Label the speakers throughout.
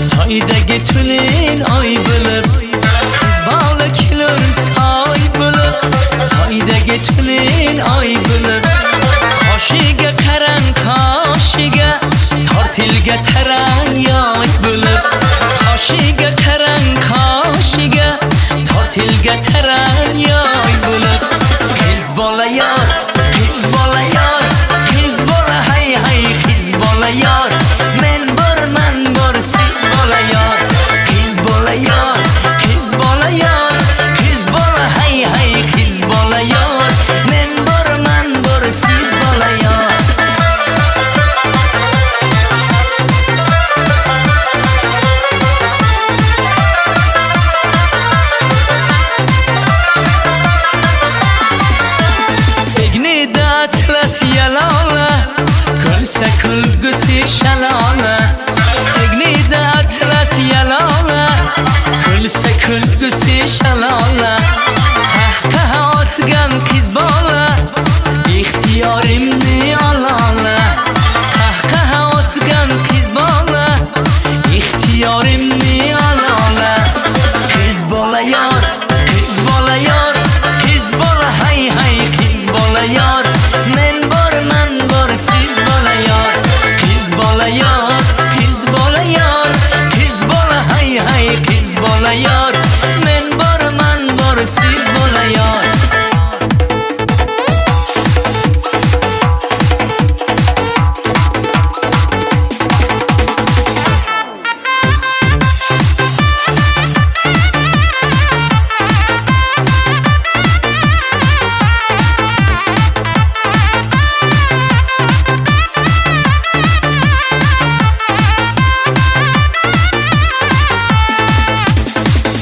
Speaker 1: Soydagi tunin oy bo'lib, qiz bola kelur soy bo'lib, soydagi tunin oy bo'lib, qoshiga qarang qoshiga, tortilga tarang yoy bo'lib, qoshiga qarang qoshiga, tortilga tarang yoy bo'lib, qiz bola yor, qiz bola yor, qiz bola hay hay, qiz bola yor, men borman bor siz bola yor, qiz bola yor, qiz bola yor, qiz bola hay hay, qiz bola yor, men borman bor siz bola yor. Egnida atlas yalola, kulsa kulgusi shalola, egnida atlas yalola, kulsa kulgusi shalola, qahqaha otgan qiz bola, ixtiyorimni olola, qahqaha otgan qiz bola, ixtiyorimni olola, qiz bola yor, qiz bola yor, qiz bola hay hay, qiz bola yor, men borman bor siz bola yor, qiz bola yor, qiz bola yor, qiz bola hay hay, qiz bola yor, men borman bor siz bola yor.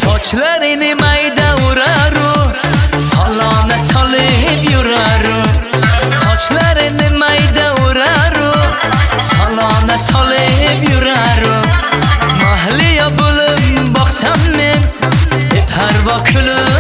Speaker 1: Sochlarini mayda uraru, salona solib yuraru, sochlarini mayda uraru, salona solib yuraru, mahliyo bo'lib boqsam men, beparvo kulib